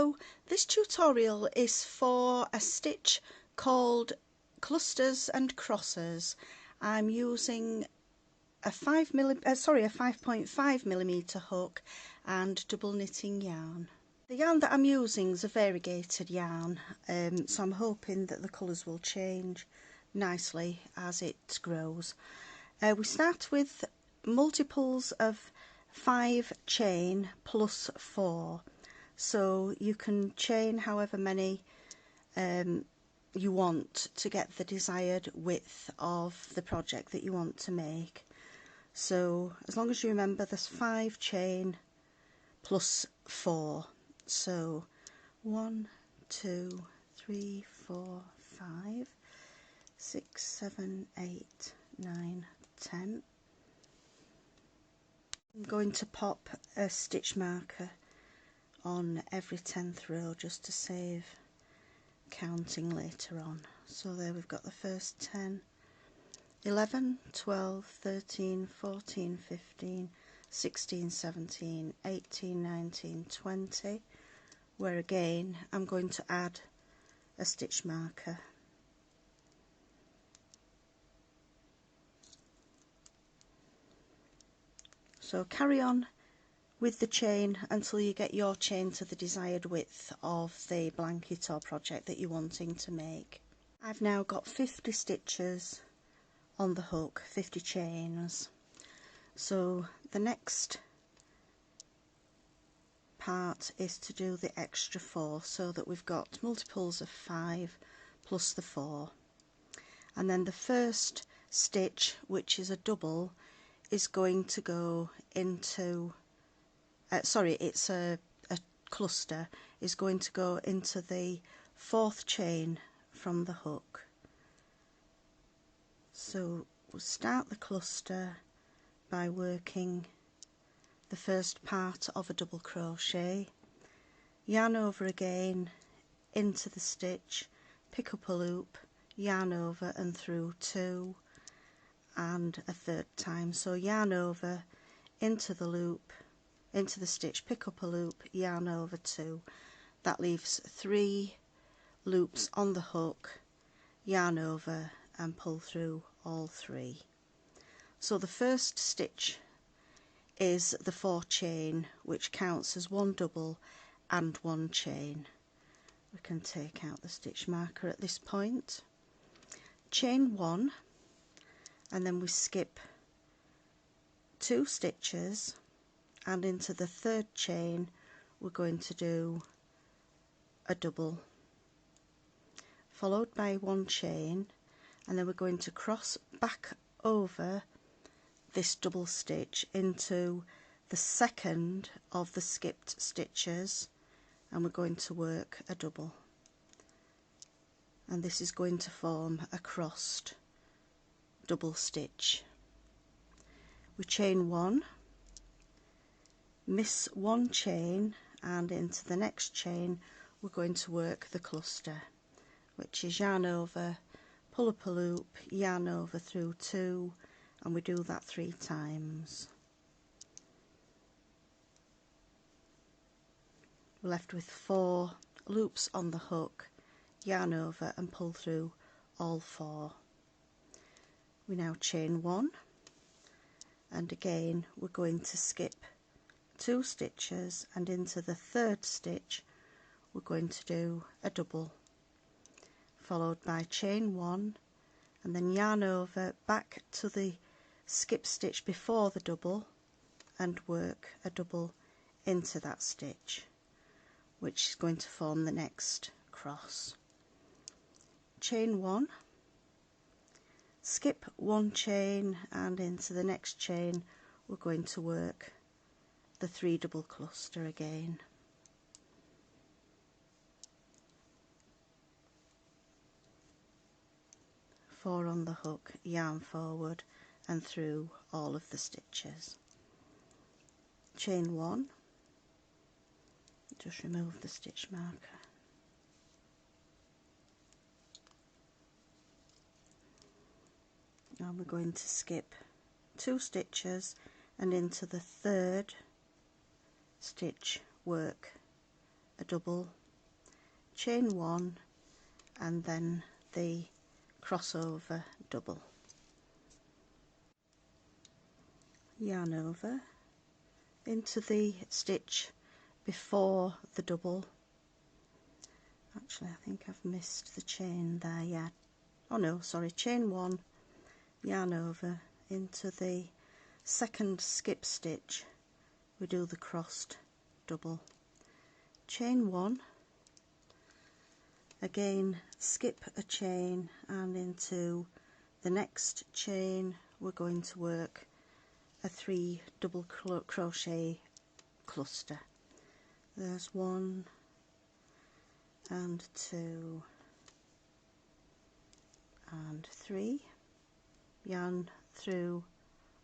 So this tutorial is for a stitch called Clusters and Crosses. I'm using a 5.5mm hook and double knitting yarn. The yarn that I'm using is a variegated yarn, so I'm hoping that the colours will change nicely as it grows. We start with multiples of 5 chain plus 4, so you can chain however many you want to get the desired width of the project that you want to make. So as long as you remember, there's 5 chain plus 4, so 1, 2, 3, 4, 5, 6, 7, 8, 9, 10. I'm going to pop a stitch marker on every 10th row just to save counting later on. So there we've got the first 10, 11, 12, 13, 14, 15, 16, 17, 18, 19, 20, where again I'm going to add a stitch marker. So carry on with the chain until you get your chain to the desired width of the blanket or project that you're wanting to make. I've now got 50 stitches on the hook, 50 chains. So the next part is to do the extra 4, so that we've got multiples of 5 plus the 4. And then the first stitch, which is a double, is going to go into it's a cluster, is going to go into the 4th chain from the hook. So we'll start the cluster by working the first part of a double crochet, yarn over again into the stitch, pick up a loop, yarn over and through 2 and a 3rd time. So yarn over into the loop, into the stitch, pick up a loop, yarn over 2. That leaves 3 loops on the hook, yarn over and pull through all 3. So the first stitch is the 4 chain, which counts as 1 double and 1 chain. We can take out the stitch marker at this point. Chain 1, and then we skip 2 stitches, and into the 3rd chain we're going to do a double, followed by 1 chain, and then we're going to cross back over this double stitch into the 2nd of the skipped stitches, and we're going to work a double, and this is going to form a crossed double stitch. We chain 1, miss 1 chain, and into the next chain we're going to work the cluster, which is yarn over, pull up a loop, yarn over through 2, and we do that 3 times. We're left with 4 loops on the hook, yarn over and pull through all 4. We now chain 1, and again we're going to skip 2 stitches, and into the 3rd stitch we're going to do a double, followed by chain 1, and then yarn over back to the skip stitch before the double and work a double into that stitch, which is going to form the next cross. Chain 1, skip 1 chain, and into the next chain we're going to work the 3 double cluster again. Four on the hook, yarn forward and through all of the stitches. Chain 1, just remove the stitch marker. Now we're going to skip 2 stitches, and into the 3rd stitch work a double chain one, and then the crossover double. Yarn over into the stitch before the double. Actually, I think I've missed the chain there, yeah. Oh no, sorry, chain one, yarn over into the second skip stitch, we do the crossed double. Chain one, again skip a chain, and into the next chain we're going to work a 3 double crochet cluster. There's 1 and 2 and 3, yarn through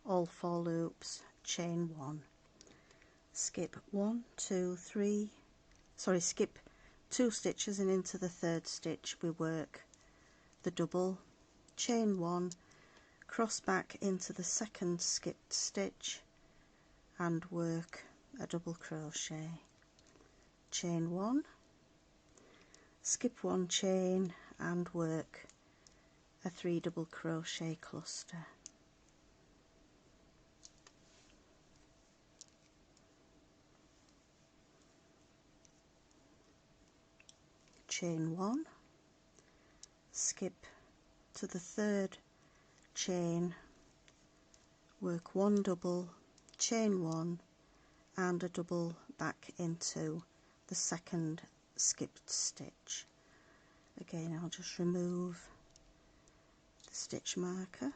all 4 loops, chain 1, skip 1, 2, 3, sorry, skip 2 stitches, and into the third stitch we work the double, chain 1, cross back into the second skipped stitch and work a double crochet, chain 1, skip 1 chain and work a 3 double crochet cluster. Chain 1, skip to the third chain, work 1 double, chain 1 and a double back into the second skipped stitch. Again, I'll just remove the stitch marker,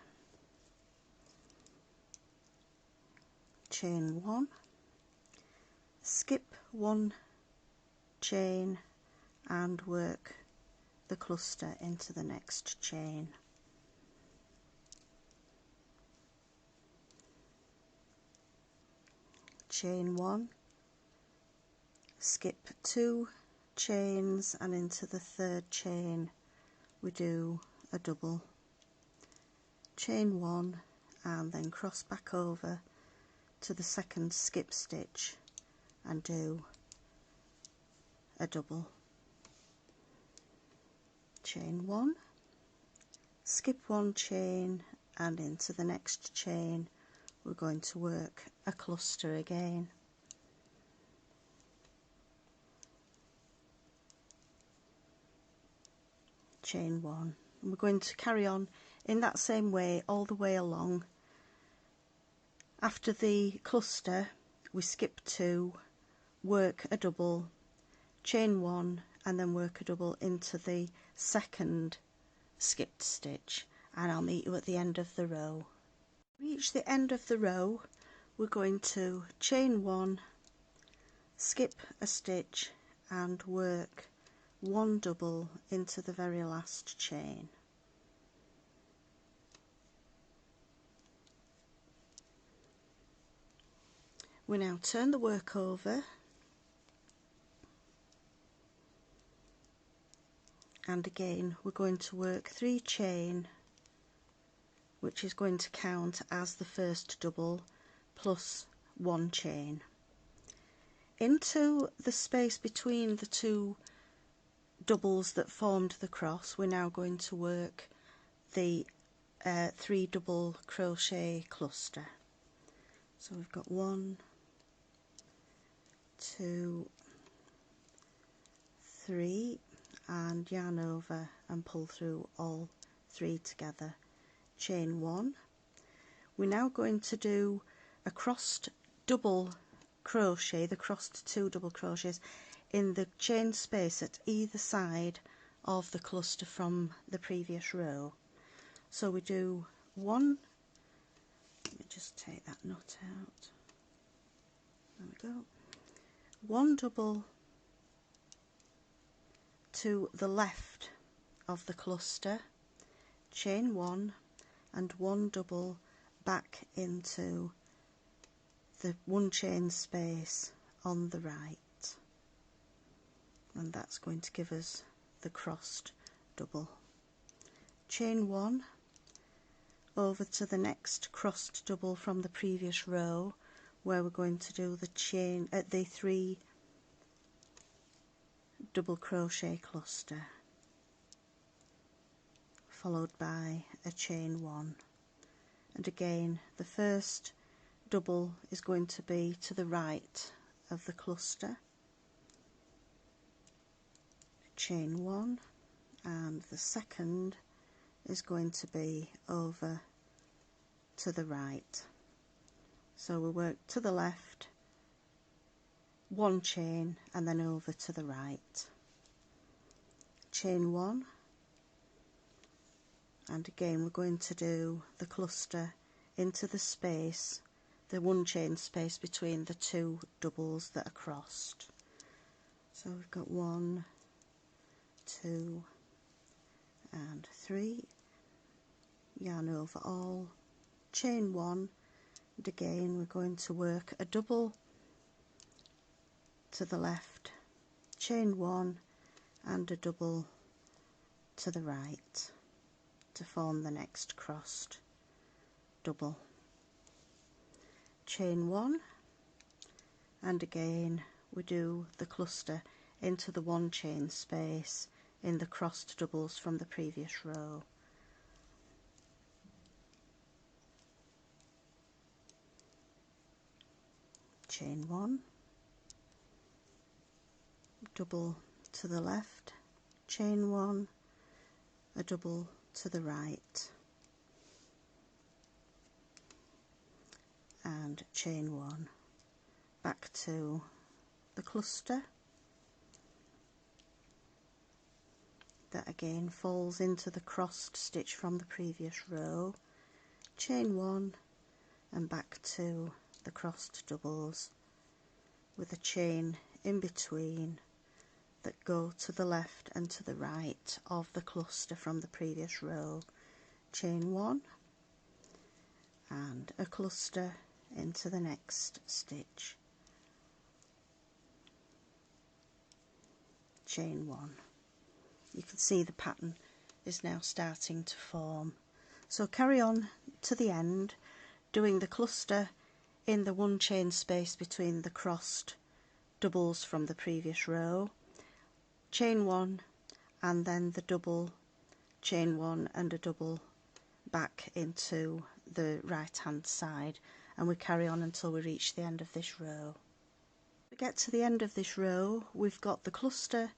chain 1, skip 1 chain and work the cluster into the next chain. Chain 1, skip 2 chains, and into the third chain we do a double, chain 1 and then cross back over to the second skip stitch and do a double, chain 1, skip 1 chain, and into the next chain we're going to work a cluster again. Chain 1, and we're going to carry on in that same way all the way along. After the cluster we skip 2, work a double, chain 1 and then work a double into the second skipped stitch, and I'll meet you at the end of the row. Reach the end of the row, we're going to chain 1, skip a stitch and work 1 double into the very last chain. We now turn the work over and again we're going to work 3 chain, which is going to count as the first double plus 1 chain. Into the space between the 2 doubles that formed the cross, we're now going to work the 3 double crochet cluster. So we've got 1, 2, 3, and yarn over and pull through all 3 together, chain 1. We're now going to do a crossed double crochet, the crossed 2 double crochets in the chain space at either side of the cluster from the previous row. So we do 1, let me just take that knot out, there we go, 1 double to the left of the cluster, chain 1 and 1 double back into the 1 chain space on the right, and that's going to give us the crossed double. Chain 1 over to the next crossed double from the previous row, where we're going to do the chain at the 3 double crochet cluster, followed by a chain 1, and again the first double is going to be to the right of the cluster, chain 1, and the second is going to be over to the right. So we work to the left, 1 chain, and then over to the right, chain 1, and again we're going to do the cluster into the space, the 1 chain space between the 2 doubles that are crossed. So we've got 1, 2 and 3, yarn over all, chain 1, and again we're going to work a double to the left, chain 1 and a double to the right to form the next crossed double, chain 1, and again we do the cluster into the 1 chain space in the crossed doubles from the previous row. Chain 1, double to the left, chain 1, a double to the right, and chain 1, back to the cluster that again falls into the crossed stitch from the previous row, chain 1, and back to the crossed doubles with a chain in between that go to the left and to the right of the cluster from the previous row, chain 1, and a cluster into the next stitch, chain 1. You can see the pattern is now starting to form. So carry on to the end, doing the cluster in the 1 chain space between the crossed doubles from the previous row, chain 1, and then the double, chain 1 and a double back into the right hand side, and we carry on until we reach the end of this row. We get to the end of this row, we've got the cluster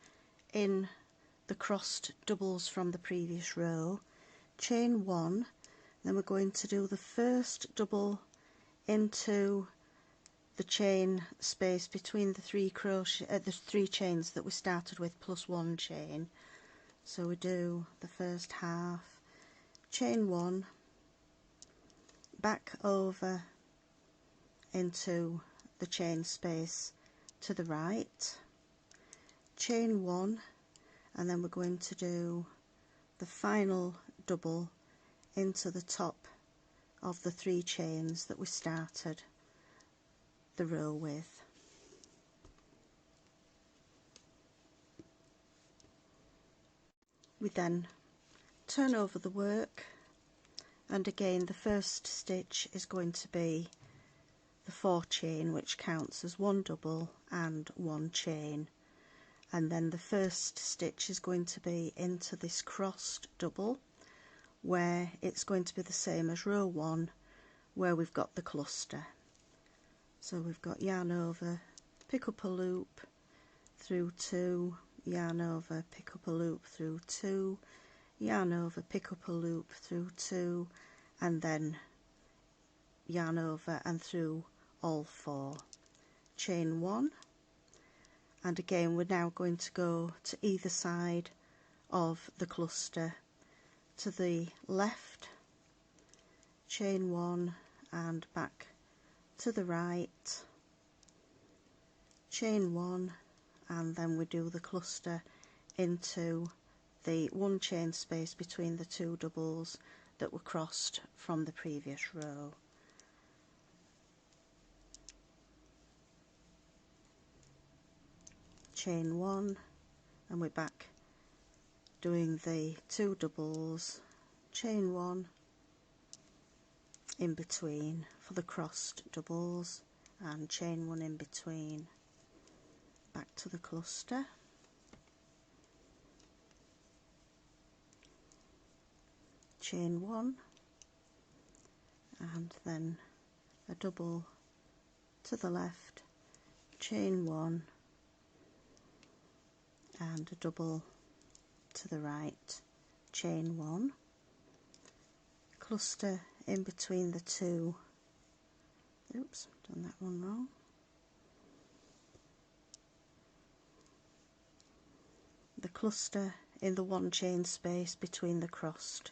in the crossed doubles from the previous row, chain 1, then we're going to do the first double into the chain space between the 3 chains that we started with plus 1 chain. So we do the first half, chain 1, back over into the chain space to the right, chain 1, and then we're going to do the final double into the top of the 3 chains that we started the row with. We then turn over the work, and again the first stitch is going to be the 4 chain, which counts as 1 double and 1 chain, and then the first stitch is going to be into this crossed double where it's going to be the same as row 1 where we've got the cluster. So we've got yarn over, pick up a loop through 2, yarn over, pick up a loop through 2, yarn over, pick up a loop through 2, and then yarn over and through all 4, chain 1, and again we're now going to go to either side of the cluster, to the left, chain 1, and back to the right, chain 1, and then we do the cluster into the 1 chain space between the 2 doubles that were crossed from the previous row. Chain 1, and we're back doing the 2 doubles, chain 1 in between for the crossed doubles, and chain 1 in between, back to the cluster, chain 1, and then a double to the left, chain 1, and a double to the right, chain 1, cluster in between the two, oops, done that one wrong, the cluster in the one chain space between the crossed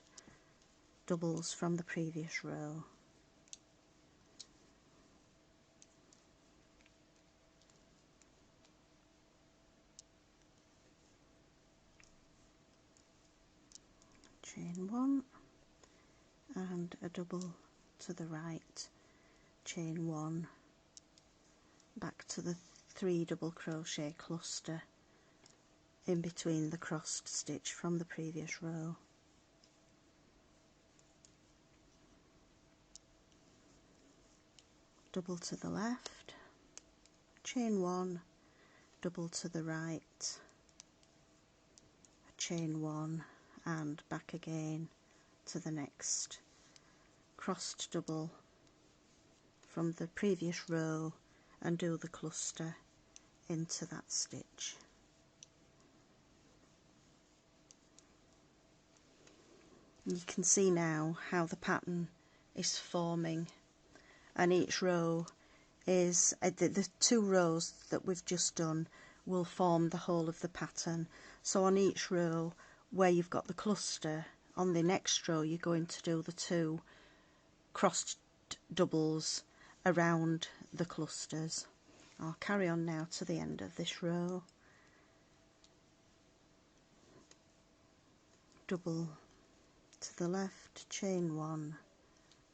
doubles from the previous row. Chain 1 and a double to the right, chain 1, back to the 3 double crochet cluster in between the crossed stitch from the previous row. Double to the left, chain 1, double to the right, chain 1, and back again to the next crossed double from the previous row and do the cluster into that stitch. You can see now how the pattern is forming, and each row is the 2 rows that we've just done will form the whole of the pattern. So on each row where you've got the cluster, on the next row you're going to do the 2 crossed doubles around the clusters. I'll carry on now to the end of this row. Double to the left, chain 1,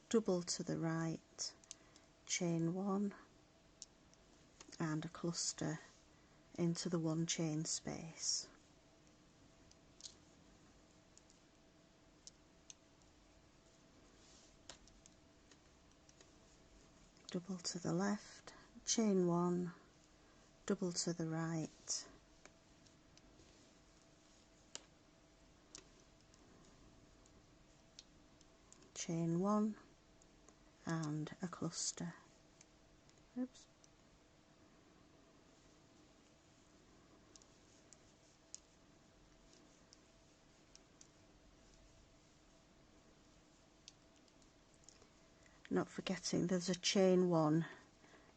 double to the right, chain 1, and a cluster into the 1 chain space. Double to the left, chain 1, double to the right, chain 1, and a cluster. Oops. Not forgetting there's a chain 1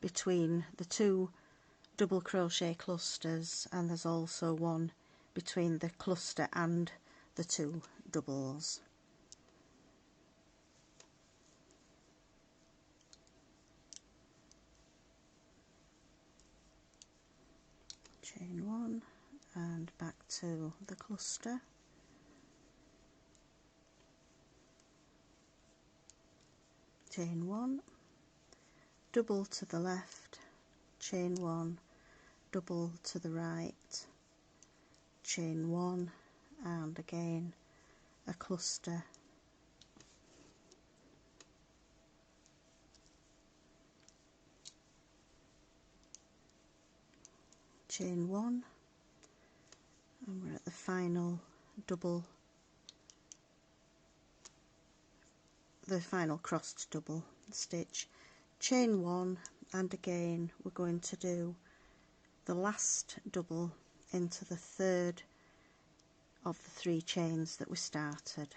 between the 2 double crochet clusters, and there's also one between the cluster and the 2 doubles. Chain 1 and back to the cluster, chain 1, double to the left, chain 1, double to the right, chain 1, and again a cluster, chain 1, and we're at the final double, the final crossed double stitch, chain 1, and again we're going to do the last double into the 3rd of the 3 chains that we started.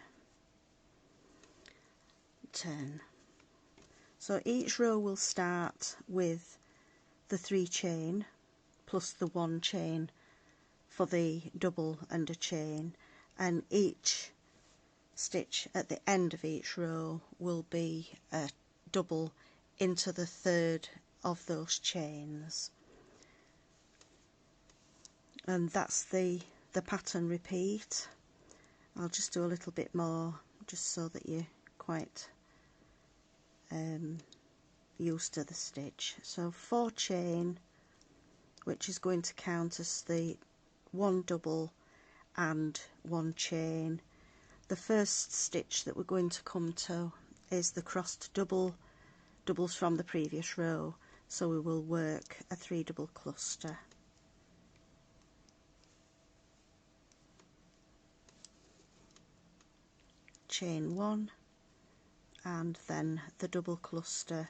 Turn. So each row will start with the 3 chain plus the 1 chain for the double and a chain, and each stitch at the end of each row will be a double into the 3rd of those chains, and that's the pattern repeat. I'll just do a little bit more just so that you're quite used to the stitch. So 4 chain, which is going to count as the 1 double and 1 chain. The first stitch that we're going to come to is the crossed doubles from the previous row, so we will work a 3 double cluster. chain 1, and then the double cluster,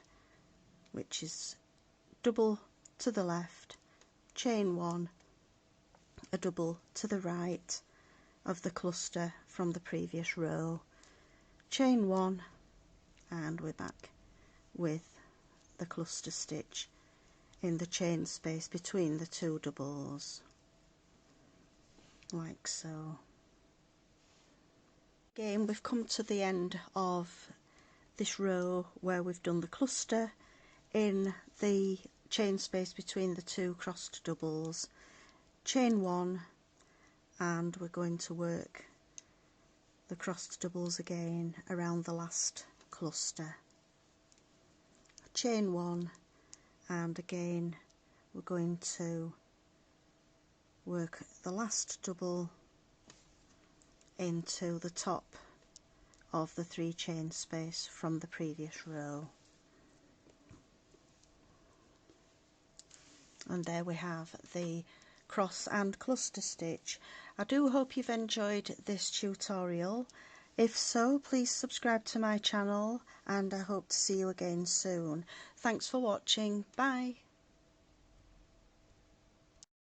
which is double to the left, chain 1, a double to the right of the cluster from the previous row, chain 1, and we're back with the cluster stitch in the chain space between the two doubles, like so. Again, we've come to the end of this row where we've done the cluster in the chain space between the two crossed doubles, chain 1, and we're going to work the crossed doubles again around the last cluster, chain 1, and again we're going to work the last double into the top of the 3 chain space from the previous row. And there we have the cross and cluster stitch. I do hope you've enjoyed this tutorial. If so, please subscribe to my channel, and I hope to see you again soon. Thanks for watching. Bye.